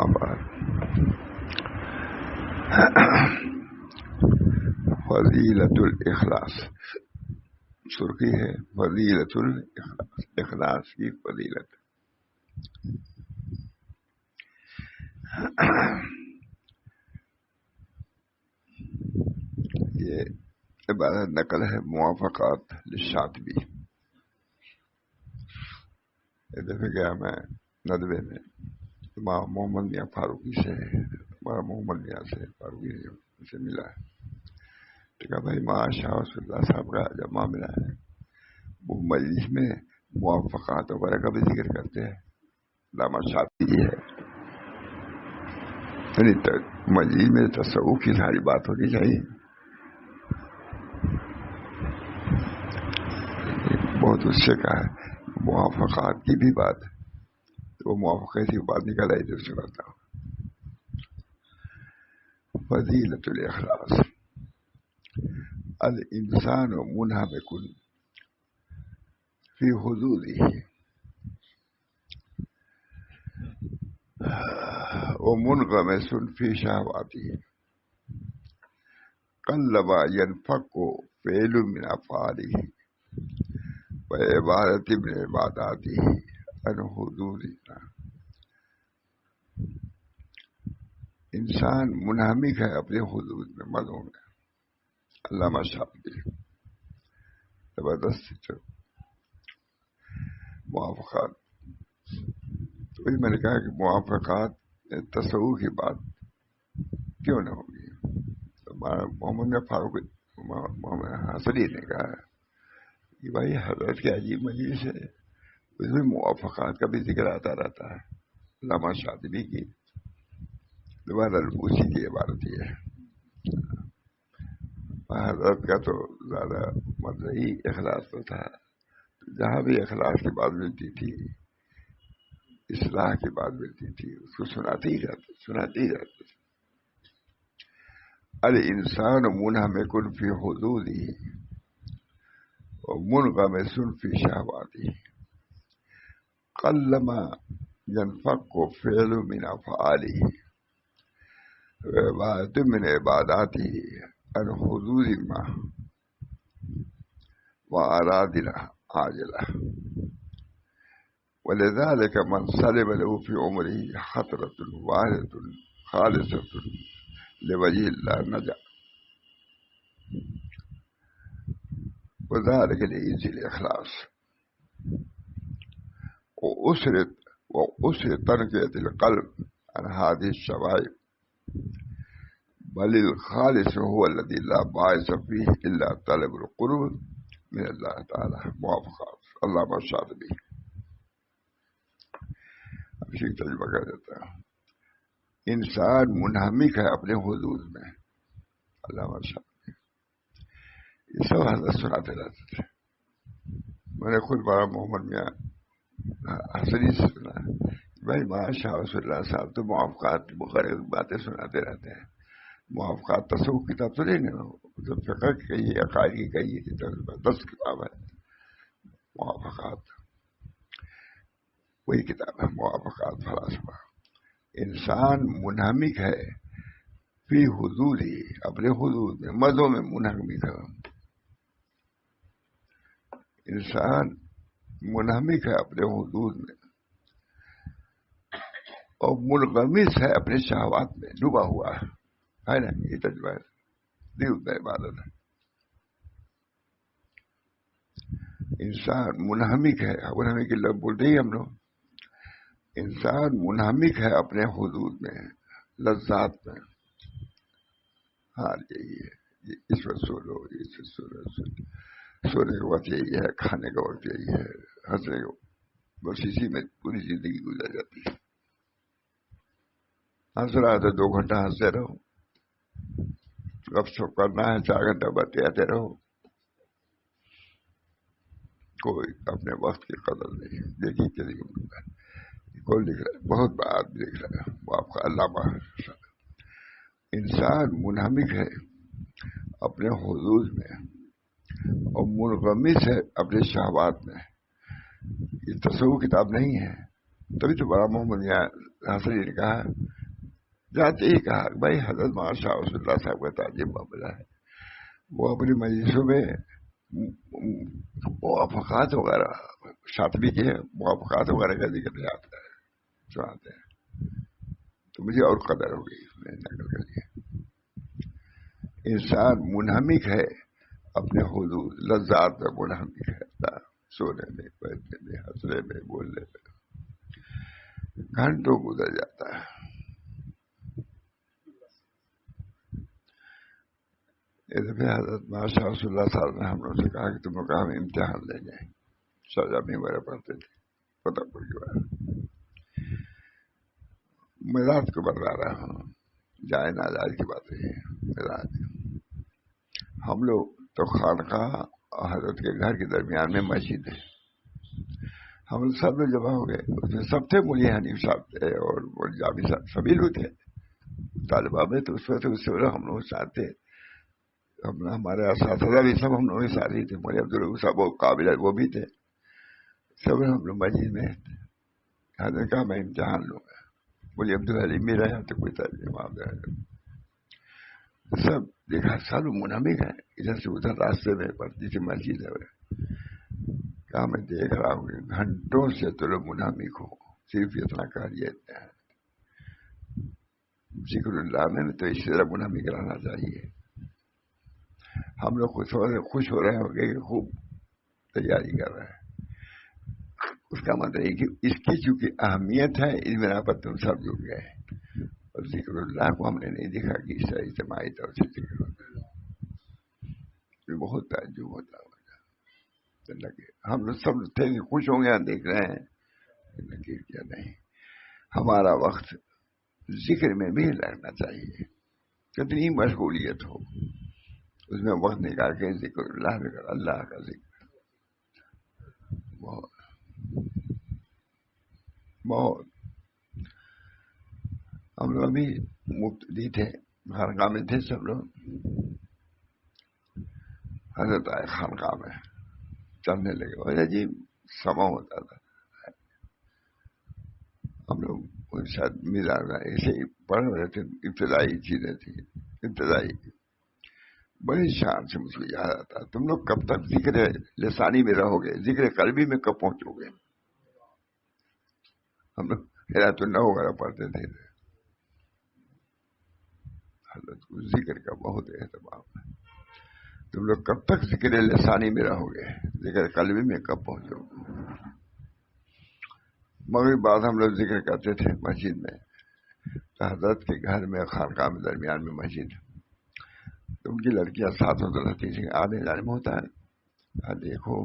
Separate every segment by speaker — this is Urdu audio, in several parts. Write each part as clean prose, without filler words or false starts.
Speaker 1: اما بعد فضیلت الاخلاص سرخی ہے، فضیلت الاخلاص، اخلاص کی فضیلت. یہ عبارت نقل ہے موافقات للشاطبی. ایک دفعہ گیا میں ندوے میں محمد میاں فاروقی سے، ہمارا محمد میاں سے فاروقی سے ملا ہے. تو کہا بھائی شاہ رسول اللہ صاحب کا جب معاملہ ہے وہ مجلس میں موافقات وغیرہ کا بھی ذکر کرتے ہیں. علامہ شاطبی ہے، یعنی مجلس میں تصوف کی ساری بات ہونی چاہیے. بہت اس سے کہا ہے موافقات کی بھی بات ہے، تو وہ موافقات کی بات نکل آئی تو سناتا ہوں. فضیلت الاخلاص الانسان منہمک فی حدودہ ومنغمس فی شہواتہ قلما ينفك فعل من افعاله وعبادت من عباداته عن حدودنا. انسان منہمک ہے اپنے حدود میں، مدوں میں. علامہ شاطبی زبردست موافقات. تو میں نے کہا کہ موافقات تصوف کی بات کیوں نہ ہوگی؟ محمد فاروق محمد حسنی نے کہا کہ بھائی حضرت کے عجیب مجلس ہے، اس میں موافقات کا بھی ذکر آتا رہتا ہے. علامہ شاطبی کی دوبارہ اسی کی عبارت یہ ہے. حضرت کا تو زیادہ مدعی اخلاص تو تھا، جہاں بھی اخلاص کی بات ملتی تھی، اصلاح کی بات ملتی تھی، اس کو سناتے ہی جاتے. الانسان منہمک فی حدودہ ومنغمس فی شہواتہ قلما ينفك فعل من افعاله وعبادت من عباداته عن حدود ما وارادنا عاجلہ. ولذلك من سلم له في عمره خطرة واحدة خالصة لوجه الله نجا، وذلك لإنس الإخلاص وأسر تربية القلب عن هذه الشوائب. بل الخالص هو الذي لا باعث فيه إلا طلب القرب من الله تعالى. موافقات علامہ شاطبی. اسی تجربہ کر دیتا ہے. انسان منہمک ہے اپنے حدود میں. علامہ شاطبی یہ سب حضرت سناتے رہتے تھے. میں نے خود بڑا محمد میاں حسنی سے سنا بھائی شاہ رسول اللہ صاحب تو موافقات مختلف باتیں سناتے رہتے ہیں. موافقات تصوف کتاب تو نہیں نا، تو فقہ کی کہیے، عقائد کی کہیے، 10 کتاب ہے. موافقات وہی کتاب ہے موافقات فلاسفہ. انسان منہمک ہے فی حدود ہی، اپنے حدود میں، مدوں میں منہمک ہے. انسان منہمک ہے اپنے حدود میں اور منغمس ہے اپنے شہوات میں، ڈوبا ہوا ہے نا. یہ تجربہ ہے عبادت ہے. انسان منہمک ہے، منہمک کے لفظ بولتے ہی ہم لوگ. انسان منہمک ہے اپنے حدود میں، لذات میں. ہاں یہی ہے، اس وقت سو لو، اس وقت سو لو، سونے کا وقت یہی ہے، کھانے کا وقت یہی ہے، ہنسنے کا، بس اسی میں پوری زندگی گزر جاتی ہے. ہنس رہا ہے تو 2 گھنٹہ ہنستے رہو، گپ شپ کرنا ہے 4 گھنٹہ باتیں آتے رہو. کوئی اپنے وقت کی قدر نہیں. دیکھیے چلیے کون لکھ رہا ہے، بہت بات لکھ رہا ہے وہ آپ کا علامہ. انسان منہمک ہے اپنے حدود میں اور منغمس ہے اپنے شہوات میں. یہ تصوف کتاب نہیں ہے، تبھی تو بڑا محمد حسن نے کہا، جاتے ہی کہا بھائی حضرت مولانا شاہ رسول اللہ صاحب کا تعجب معاملہ ہے، وہ اپنی مجلسوں میں موافقات وغیرہ شاطبی کے موافقات وغیرہ کا ذکر نہیں آتا ہے، سناتے ہیں، تو مجھے اور قدر ہو گئی میں نقل کر دیا۔ انسان منہمک ہے اپنے حدود لذات میں، منہمک ہے سونے میں، بیٹھنے میں، ہنسنے میں، بولنے میں، گھنٹوں گزر جاتا ہے۔ ایک دفعہ حضرت ماشاء رسول اللہ صاحب نے ہم لوگوں سے کہا کہ تم لوگ ہم امتحان لیں گے، سرجمی وغیرہ پڑھتے تھے فتح پور کی بات، میں رات کو بتلا رہا ہوں، جائے ناجائز کی باتیں ہیں، رات ہم لوگ تو خانقاہ حضرت کے گھر کے درمیان میں مسجد ہے، ہم لوگ سب لوگ جمع ہو گئے، اس میں سب تھے، مولوی حنیف صاحب تھے اور جابر صاحب، سبھی لوگ تھے طالبہ میں، تو اس وقت اس سے ہم لوگ ساتھ تھے، ہمارے اساتذہ بھی سب ہم لوگ کے ساتھ ہی تھے، مولوی عبدالرؤف صاحب وہ قابل وہ بھی تھے، سب ہم لوگ مسجد میں حضرت کہا میں امتحان لوں گا، مولوی عبدالحلیم بھی رہا تو کوئی ترجمہ سب دیکھا، سب منہمک ہے، ادھر سے ادھر راستے میں پڑتی تھی مسجد ہے، کہا میں دیکھ رہا ہوں کہ گھنٹوں سے تو لوگ منہمک ہو، صرف اتنا کہہ ذکر اللہ میں تو اسی طرح منہمک رہنا چاہیے۔ ہم لوگ خوش ہو رہے ہوں گے کہ خوب تیاری کر رہے ہیں، اس کا مطلب ہے کہ اس کی چونکہ اہمیت ہے اس بنا پر تم سب جڑ گئے، اور ذکر اللہ کو ہم نے نہیں دیکھا کہ اس اجتماعی طور سے ذکر ہوتا ہے، بہت تعجب ہوتا ہے، لگے ہم لوگ سب تھے کہ خوش ہوں گے، دیکھ رہے ہیں لکیر کیا نہیں، ہمارا وقت ذکر میں بھی لگنا چاہیے، کتنی مشغولیت ہو اس میں وقت نکال کے ذکر اللہ میں کر، اللہ کا ذکر بہت بہت۔ ہم لوگ بھی مبتدی تھے، خانقاہ میں تھے سب لوگ، حضرت آئے خانقاہ میں چلنے لگے، اور عجیب سما ہوتا تھا، ہم لوگ شاید مزاج ایسے ہی پڑھ رہے تھے، ابتدائی چیزیں تھیں، ابتدائی بڑی شان سے مجھ کو یاد آتا، تم لوگ کب تک ذکر لسانی میں رہو گے، ذکر قلبی میں کب پہنچو گے؟ ہم لوگ ہدایت اللہ وغیرہ پڑھتے تھے، حضرت کو ذکر کا بہت اہتمام ہے، تم لوگ کب تک ذکر لسانی میں رہو گے، ذکر قلبی میں کب پہنچو گے؟ مغرب بعد ہم لوگ ذکر کرتے تھے مسجد میں، تو حضرت کے گھر میں خانقاہ میں درمیان میں مسجد، تو ان کی لڑکیاں ساتھ ہوتا رہتی تھیں، آنے جانے میں ہوتا ہے، دیکھو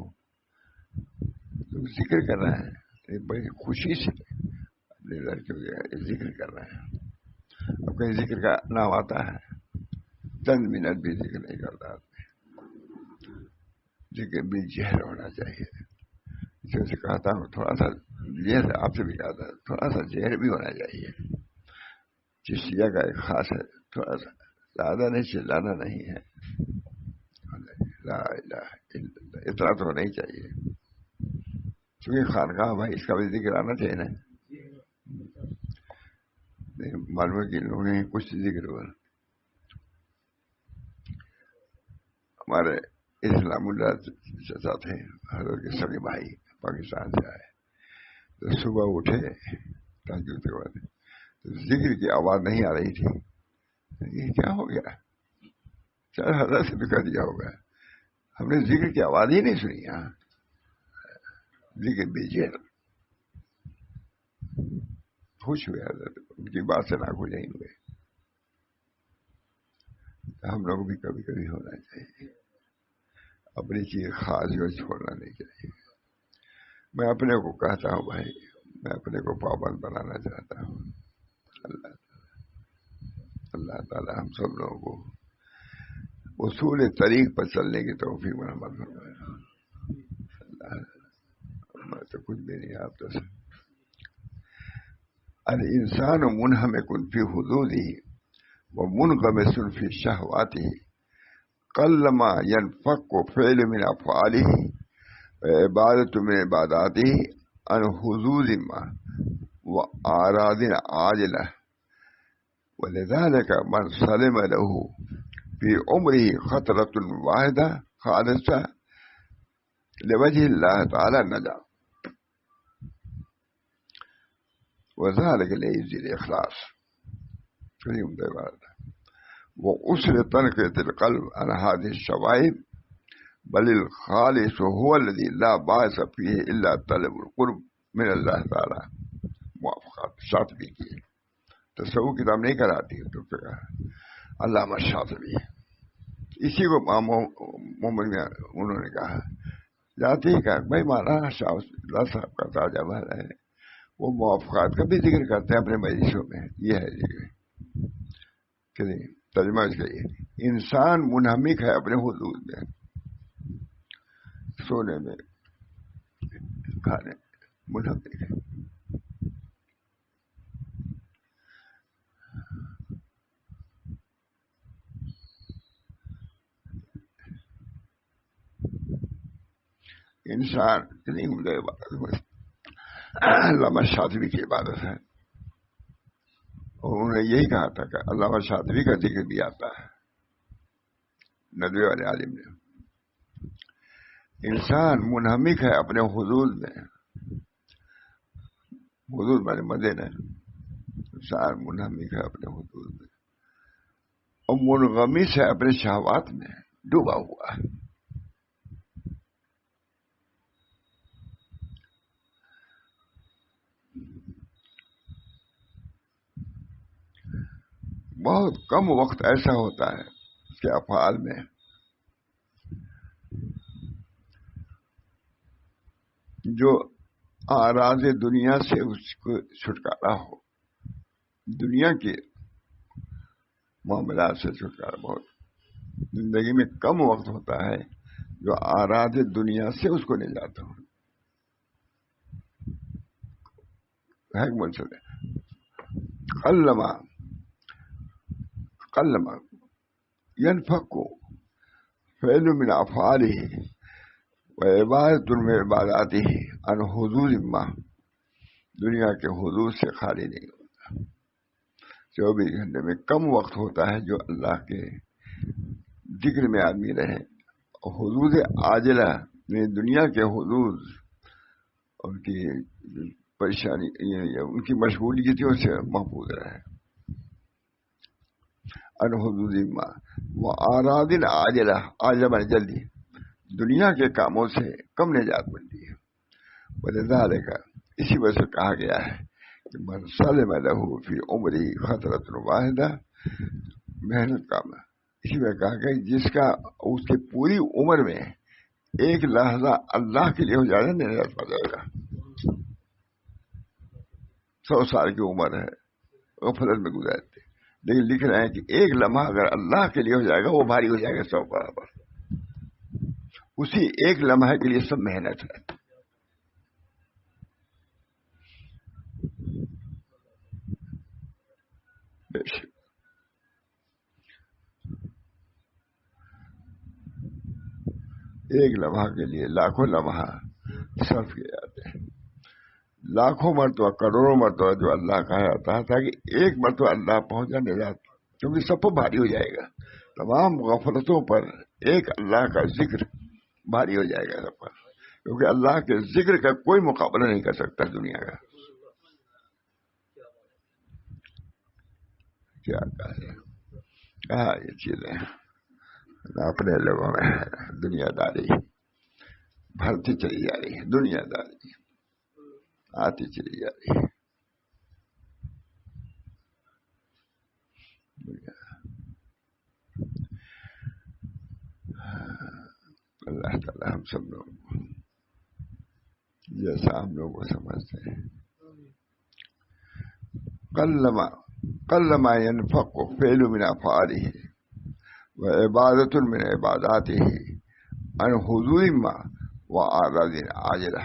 Speaker 1: لوگ ذکر کر رہے ہیں، بڑی خوشی سے اپنے لڑکیوں کے ذکر کر رہے ہیں، اب کہیں ذکر کا نام آتا ہے چند منٹ بھی ذکر نہیں کرتا آدمی، ذکر بھی زہر ہونا چاہیے، جیسے کہتا ہوں تھوڑا سا زہر آپ سے بھی کہتا ہے، تھوڑا سا زہر بھی ہونا چاہیے، چشتیہ کا ایک خاص ہے، تھوڑا سا زیادہ نہیں، چلانا نہیں ہے، لا الہ الا اللہ اتنا تو نہیں چاہیے، چونکہ خانقاہ بھائی اس کا بھی ذکر آنا چاہیے نا، معلوم ہے کہ لوگوں نے کچھ ذکر ہوا، ہمارے اسلام اللہ چچا تھے حضرت کے سبھی بھائی پاکستان سے آئے، تو صبح اٹھے تہجد کے بعد، تو ذکر کی آواز نہیں آ رہی تھی، یہ کیا ہو گیا، چل حضرت سے بھی کر دیا ہوگا، ہم نے ذکر کی آواز ہی نہیں سنی، ہاں ذکر بیجیے، خوش ہوئے حضرت، ان کی بات سے ناخوش نہیں ہوئے، ہم لوگ بھی کبھی کبھی ہونا چاہیے، اپنی چیز خاص جو چھوڑنا نہیں چاہیے، میں اپنے کو کہتا ہوں بھائی، میں اپنے کو پابند بنانا چاہتا ہوں، اللہ تعالی ہم سب لوگوں کو اصول طریق پر چلنے کی توفیق عمل فرمائے، میں تو کچھ بھی نہیں، آپ تو الانسان منہمک فی حدودہ ومنغمس فی شہواتہ قلما ينفق فعل من افعالہ وعبادۃ من عباداتہ عن حدود ما أعراض عاجلة ولذلك من سلم له في عمره خطرة واحدة خالصة لوجه الله تعالى نجا وذلك ليجزي الإخلاص كريم ديوان وأسر تنقية القلب عن هذه الشوائب بل الخالص هو الذي لا باعث فيه إلا طلب القرب من الله تعالى موافقات شاطبی کی تصوف کتاب نہیں کراتی تو پھر علامہ شاطبی اسی کو محمد میں انہوں نے کہا جاتے ہی کہا بھائی مولانا شاہ اللہ صاحب کا تاجہ محل ہے وہ موافقات کا بھی ذکر کرتے ہیں اپنے مجلسوں میں یہ ہے ذکر کہ نہیں ترجمہ اس کا یہ انسان منہمک ہے اپنے حدود میں سونے میں کھانے منہمک ہے انسان نہیں مجھے علامہ شاطبی کی عبادت ہے اور انہوں نے یہی کہا تھا کہ علامہ شاطبی کا ذکر بھی آتا ہے ندوے والے عالم نے انسان منہمک ہے اپنے حدود میں حدود والے مدے نے انسان منہمک ہے اپنے حدود میں اور منغمس ہے اپنے شہوات میں ڈوبا ہوا ہے بہت کم وقت ایسا ہوتا ہے اس کے افعال میں جو اعراض دنیا سے اس کو چھٹکارا ہو دنیا کے معاملات سے چھٹکارا بہت زندگی میں کم وقت ہوتا ہے جو اعراض دنیا سے اس کو نجات ہو ہے منصب قلما ينفق فعل من افعاله وعبادت من عباداته عن حدود ما دنیا کے حدود سے خالی نہیں ہوتا 24 گھنٹے میں کم وقت ہوتا ہے جو اللہ کے ذکر میں آدمی رہے حدود عاجلہ میں دنیا کے حدود ان کی پریشانی ان کی مشغولیتوں سے محفوظ رہے ان حدود ما وہ اعراض عاجلہ عاجلہ جلدی دنیا کے کاموں سے کم نجات ملتی ہے ولذالک اسی وجہ سے کہا گیا ہے کہ من سلم له فی عمری خطرۃ واحدہ محنت کام اسی میں کہا کہ جس کا اس کی پوری عمر میں ایک لحظہ اللہ کے لیے ہو جائے گا نجات پا جائے گا 100 سال کی عمر ہے غفلت میں گزارتے لیکن لکھ رہے ہیں کہ ایک لمحہ اگر اللہ کے لیے ہو جائے گا وہ بھاری ہو جائے گا 100 برابر اسی ایک لمحے کے لیے سب محنت ہے ایک لمحہ کے لیے لاکھوں لمحہ صرف کیے جاتے ہیں لاکھوں مرتبہ کروڑوں مرتبہ جو اللہ کہا جاتا ہے تاکہ ایک مرتبہ اللہ پہنچ جانے جاتا کیونکہ سب کو بھاری ہو جائے گا تمام غفلتوں پر ایک اللہ کا ذکر بھاری ہو جائے گا سب پر کیونکہ اللہ کے ذکر کا کوئی مقابلہ نہیں کر سکتا دنیا کا کیا کہا یہ چیزیں اپنے لوگوں میں دنیا داری بھرتی چلی جا رہی ہے دنیا داری آتی چلی جا رہی ہے اللہ تعالی ہم سب لوگ جیسا ہم لوگ کو سمجھتے ہیں قلما ينفق فعل من افعاله وعبادت من عباداته عن حضور ما واعراض عاجلہ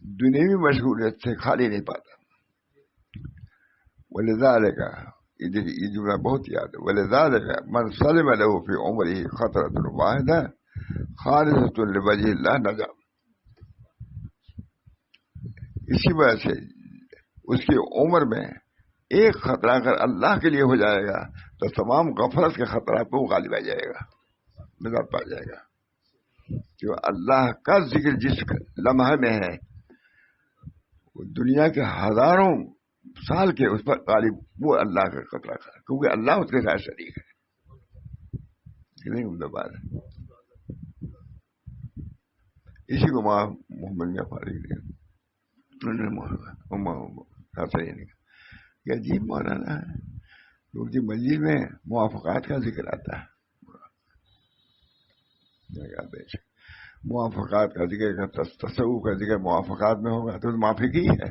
Speaker 1: دنیوی مشغولیت سے خالی نہیں پاتا ولذالک یہ جملہ بہت یاد ہے ولذالک من سلم له في عمره خطرۃ واحدہ خالصۃ لوجه اللہ نجا اسی وجہ سے اس کی عمر میں ایک خطرہ اگر اللہ کے لیے ہو جائے گا تو تمام غفلت کے خطرات پہ وہ غالب آ جائے گا، نجات پا جائے گا. جو اللہ کا ذکر جس لمحے میں ہے وہ دنیا کے ہزاروں سال کے اس پر غالب، وہ اللہ کا خطرہ تھا، کیونکہ اللہ اس کے ساتھ شریک ہے. نہیں ان بات اسی کو محمد میاں فاروق نے کہ عجیب مولانا ہے، ان کی مسجد میں موافقات کا ذکر آتا ہے. موافقات کا ذکر، تصوف کا ذکر موافقات میں ہوگا تو موافق ہی ہے.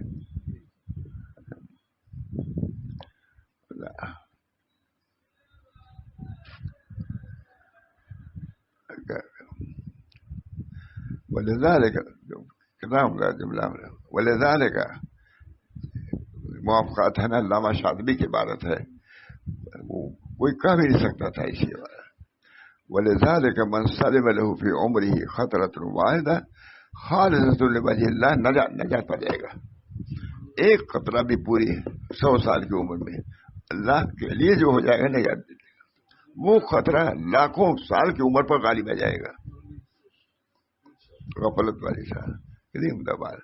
Speaker 1: ولذلك کتاب کا جملہ ولذلك موافقات ہے نا، علامہ شاطبی کی عبارت ہے، وہ کوئی کہہ بھی نہیں سکتا تھا اسی بارے. ولذلك من سلم له في عمره خطرة واحدة خالصة لوجه الله نجات پا جائے گا. ایک خطرہ بھی پوری 100 سال کی عمر میں اللہ کے لیے جو ہو جائے گا نجات دے گا، وہ خطرہ لاکھوں سال کی عمر پر غالب آ جائے گا. غفلت والی سال کتنی عمدہ بات.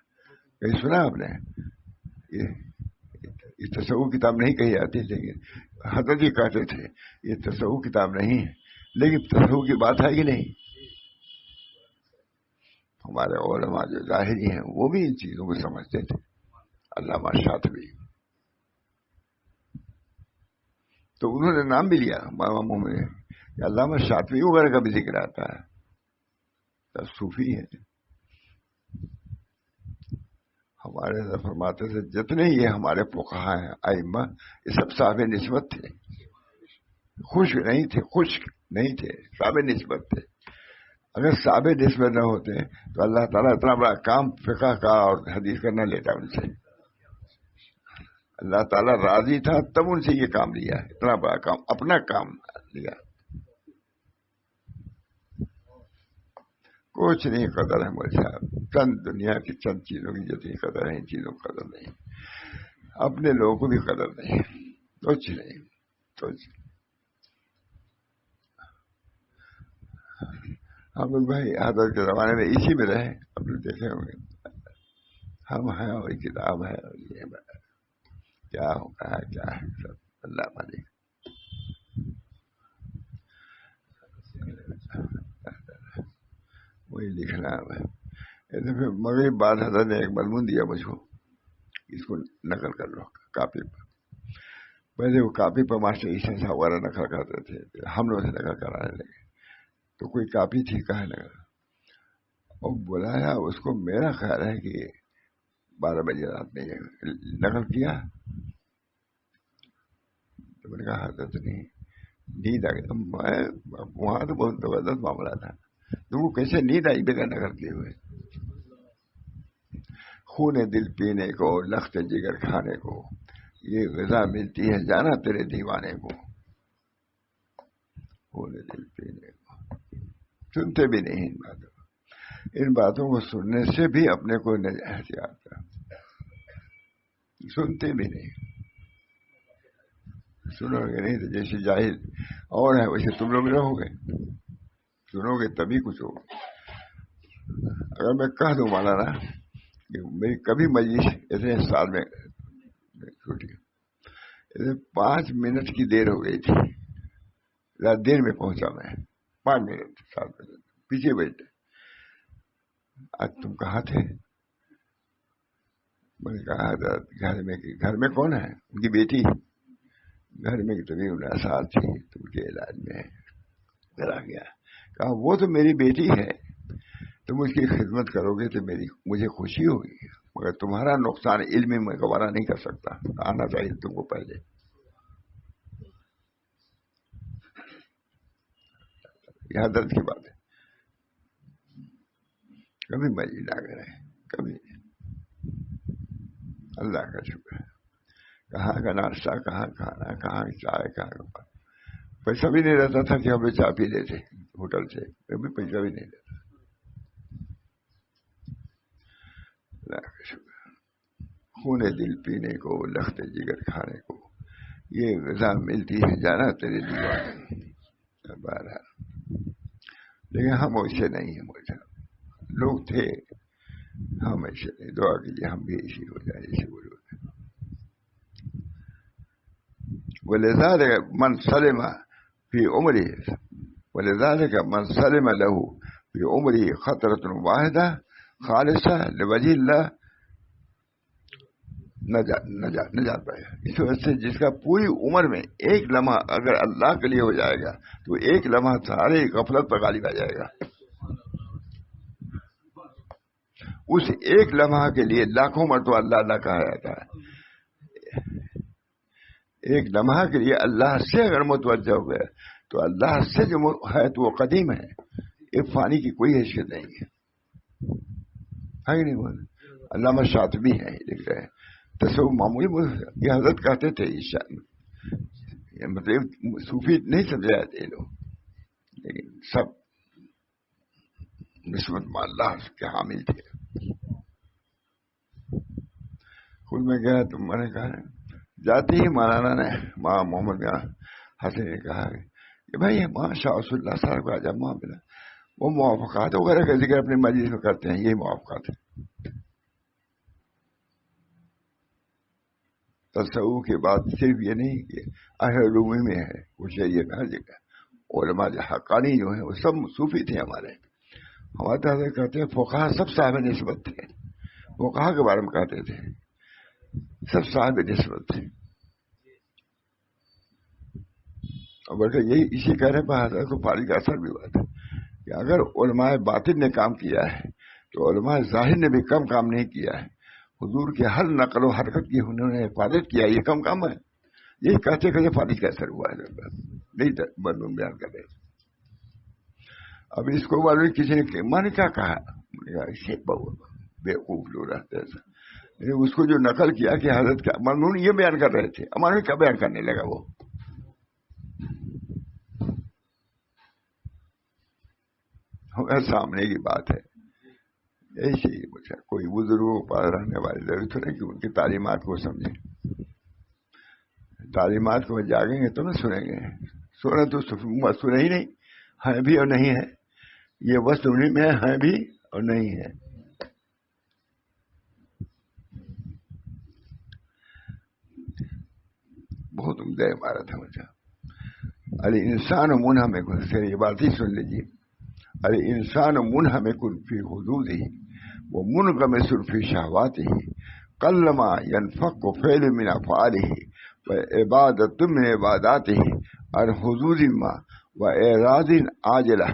Speaker 1: کہیں سنا آپ نے؟ یہ تصوف کتاب نہیں کہی جاتی، لیکن حضرت جی کہتے تھے یہ تصوف کتاب نہیں ہے، لیکن تصوف کی بات ہے کہ نہیں. ہمارے علماء جو ظاہری ہیں وہ بھی ان چیزوں کو سمجھتے تھے. علامہ شاطبی تو انہوں نے نام بھی لیا بابا میں کہ علامہ شاطبی وغیرہ کا بھی ذکر آتا ہے. صوفی ہے. ہمارے فرماتے تھے جتنے یہ ہمارے فقہا ہیں ائمہ یہ سب صاحب نسبت تھے، خشک نہیں تھے، صاحب نسبت تھے. اگر صاحب نسبت نہ ہوتے تو اللہ تعالیٰ اتنا بڑا کام فقہ کا اور حدیث کا نہ لیتا ان سے. اللہ تعالیٰ راضی تھا تب ان سے یہ کام لیا، اتنا بڑا کام، اپنا کام لیا. کچھ نہیں قدر ہے مجھے صاحب، چند دنیا کی چند چیزوں کی جتنی قدر ہے ان چیزوں کی قدر نہیں، اپنے لوگوں کو بھی قدر نہیں، کچھ نہیں. ہم لوگ بھائی حضرت کے زمانے میں اسی میں رہے، اب لوگ دیکھے ہوں گے ہم ہیں اور کتاب ہے اور یہ کیا ہوگا کیا ہے سب اللہ مالک. وہی لکھنا ہے. مغرب بعد حضرت نے ایک مضمون دیا مجھ کو، اس کو نقل کر لو کاپی پر. پہلے وہ کاپی پر ماسٹر عیسیٰ صاحب وغیرہ نقل کرتے تھے، ہم لوگ سے نقل کرانے لگے تو کوئی کاپی تھی کہا نقل اور بلایا اس کو. میرا خیال ہے کہ 12 بجے رات میں نقل کیا تو میں نے کہا حضرت نہیں نیند آ گئی. وہاں تو بہت زبردست معاملہ تھا، تو وہ کیسے نیند آئی بغیر نقل کیے ہوئے. خون دل پینے کو لخت جگر کھانے کو یہ غذا ملتی ہے جانا تیرے دیوانے کو. خون دل پینے کو سنتے بھی نہیں ان باتوں کو سننے سے بھی اپنے کو احتیاط کر، سنتے بھی نہیں. سنو گے نہیں تو جیسے جاہل اور ہے ویسے تم لوگ رہو گے، سنو گے تبھی کچھ ہوگا. اگر میں کہہ دوں مولانا کہ میری کبھی مجلس اتنے سال میں چھوٹی 5 منٹ کی دیر ہو گئی تھی، دیر میں پہنچا میں 5 منٹ 7 منٹ پیچھے بیٹھے. آج تم کہاں تھے؟ میں نے کہا گھر میں کون ہے؟ ان کی بیٹی گھر میں کتنی 19 سال تھی تو ان کے علاج میں چلا گیا. کہا وہ تو میری بیٹی ہے، تم اس کی خدمت کرو گے تو مجھے خوشی ہوگی، مگر تمہارا نقصان علم میں گوارا نہیں کر سکتا، آنا چاہیے تم کو پہلے. یہ حضرت کی بات ہے. کبھی مجھے نہ کرے، کبھی اللہ کا شکر ہے. کہاں کا ناشتہ، کہاں کھانا، کہاں چائے، کہاں پیسہ بھی نہیں رہتا تھا کہ ہمیں چائے پی لیتے ہوٹل سے، کبھی پیسہ بھی نہیں رہتا. اللہ کا شکر. خون دل پینے کو، لخت جگر کھانے کو، یہ غذا ملتی ہے جانا تیرے دیوانے. بہرحال لیکن ہم ایسے نہیں ہیں. مجھے لوگ تھے، ہم ایسے نہیں. دعا کیجیے ہم بھی ایسے ہو جائیں، ایسے بولو. ولذلك من سلم في عمره ولذلك من سلم له في عمره خطرة واحدة خالصة لوجه الله نجات پائے. اس وجہ سے جس کا پوری عمر میں ایک لمحہ اگر اللہ کے لیے ہو جائے گا تو ایک لمحہ سارے غفلت پر غالب آ جائے گا. اس ایک لمحہ کے لیے لاکھوں مرتبہ اللہ اللہ کہا جاتا ہے. ایک لمحہ کے لیے اللہ سے اگر متوجہ ہو گیا تو اللہ سے جو ہے تو وہ قدیم ہے. ایک فانی کی کوئی حیثیت نہیں ہے. نہیں بول. علامہ شاطبی ہے لکھ رہے ہیں تصوف معمولی یہ حضرت کہتے تھے مطلب صوفی نہیں سمجھے جاتے لوگ، لیکن سب نسبت میں اللہ کے حامل تھے. خود میں گیا تو میں نے کہا جاتے ہی مولانا نے ماں محمد حسن نے کہا کہ بھائی ماں شاہ رسول اللہ صاحب کا جب ماں ملا وہ موافقات وغیرہ کا ذکر اپنی مجلس میں کرتے ہیں، یہی موافقات ہے. تصوف کے بعد صرف یہ نہیں کہ اہل علوم میں ہے، وہ شریعت میں ہر جگہ. علماء جو حقانی جو ہیں وہ سب صوفی تھے. ہمارے حضرت کہتے ہیں فقہا سب صاحب نسبت تھے. فقہا کے بارے میں کہتے تھے سب صاحب نسبت تھے. اور بلکہ یہی اسی کہنے پر حضرت کو پاری کا اثر بھی ہوا تھا کہ اگر علماء باطن نے کام کیا ہے تو علماء ظاہر نے بھی کم کام نہیں کیا ہے. حضور کے ہر نقل و حرکت کی انہوں نے حفاظت کیا، یہ کم کام ہے. یہی کہتے کہتے فارغ کا اثر ہوا ہے. نہیں بندوں بیان کر رہے. اب اس کو معلوم کسی نے میں نے کیا کہا بیوقوف لوگ رہتے ایسا. اس کو جو نقل کیا کہ حضرت کا مضمون یہ بیان کر رہے تھے، ہمارے کیا بیان کرنے لگا وہ. سامنے کی بات ہے. ایسے ہی کوئی بزرگوں کے پاس رہنے والی ضرورت نہیں کہ ان کی تعلیمات کو سمجھیں. تعلیمات کو جاگیں گے تو نہ سنیں گے. سونا تو سنے ہی نہیں، ہیں بھی اور نہیں ہے. یہ بس انہیں میں ہیں بھی اور نہیں ہے. بہت عمدہ عبارت ہے مجھے. ارے انسان منہمک یہ بات ہی سن لیجیے. ارے انسان منہمک فی حدودہ ومنغمس فی شہواتہ قلما ينفق فعل من افعالہ وعبادۃ من عباداتہ عن حدود ما واعراض عاجلہ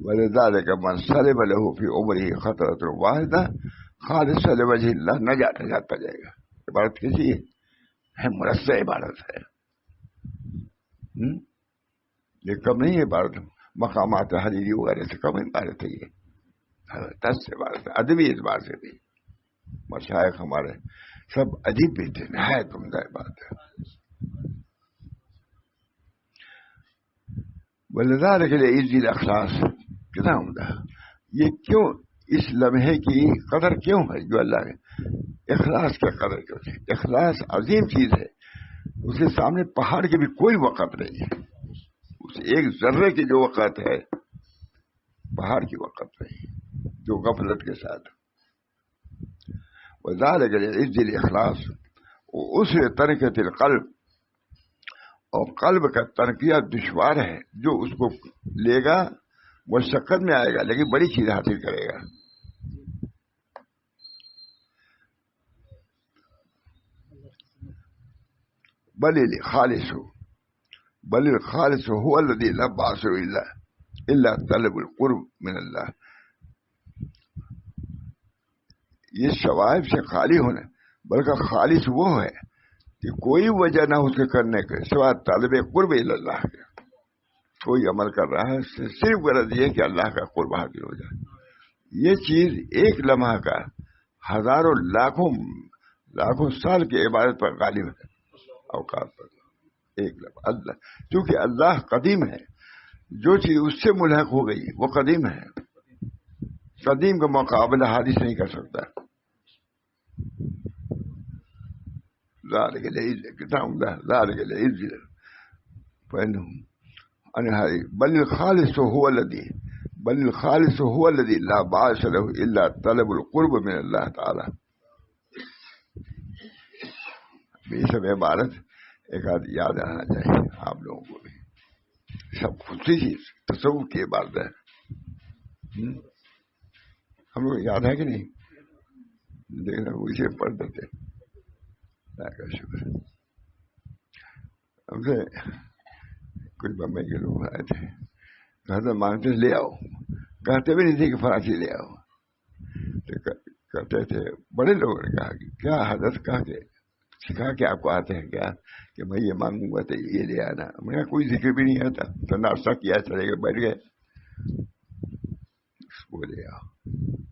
Speaker 1: ولذلك من سلم له في عمره خطرۃ واحدہ خالصۃ لوجہ اللہ نجات پا جائے گا. عبارت کیسی ہے؟ مرصع عبارت ہے. یہ کم نہیں ہے عبارت. مقامات حریری وغیرہ سے کم عبارت ہے. یہ 10 عبارت ہے. ادبی اعتبار سے بھی مشائخ ہمارے سب عجیب بھی تھے. نہایت عمدہ بات ہے. ولذلك لعز الاخلاص کتنا عمدہ. یہ کیوں اس لمحے کی قدر کیوں ہے جو اللہ نے اخلاص کا قدر کیوں ہے. اخلاص عظیم چیز ہے. اس کے سامنے پہاڑ کی بھی کوئی وقت نہیں ہے. اس ایک ذرے کی جو وقت ہے پہاڑ کی وقت نہیں جو غفلت کے ساتھ. وذلك لعز الاخلاص واسر ترکۃ القلب. اور قلب کا ترکیہ دشوار ہے. جو اس کو لے گا وہ شکت میں آئے گا لیکن بڑی چیز حاصل کرے گا. بل الخالص هو الذي لا باس الا طلب القرب من اللہ. یہ شوائب سے خالی ہونا بلکہ خالص وہ ہے کہ کوئی وجہ نہ اس کے کرنے کے سوائے طالب قرب اللہ کے. کوئی عمل کر رہا ہے صرف غرض یہ کہ اللہ کا قرب حاصل ہو جائے. یہ چیز ایک لمحہ کا ہزاروں لاکھوں سال کی عبادت پر غالب ہے. اوقات پر ایک لمحہ اللہ چونکہ اللہ قدیم ہے. جو چیز اس سے ملحق ہو گئی وہ قدیم ہے. قدیم کا مقابلہ حادث نہیں کر سکتا. ذلك العز كتاب الله ذلك العز فإنهم عن هذه بل الخالص هو الذي لا باعث له إلا طلب القرب من اللہ تعالی. یہ سب عبارت ایک آدھ یاد آنا چاہیے آپ لوگوں کو بھی. سب خصوصی چیز تصوف کی عبارت ہے. ہم لوگ یاد ہے کہ نہیں؟ دیکھنا اسے پڑھ دیتے. شکر. ہم سے کچھ بمبئی کے لوگ آئے تھے, کہتے مانگتے لے آؤ, کہتے بھی نہیں تھے کہ فراچی لے آؤ. کہتے تھے بڑے لوگوں نے کہا کہ کیا حضرت کہا کہ سکھا کے آپ کو آتے ہیں کیا کہ میں یہ مانگوں گا تو یہ لے آنا. میں نے کوئی ذکر بھی نہیں آتا, تو ناشتہ کیا چلے گئے بیٹھ گئے, اس کو لے آؤ.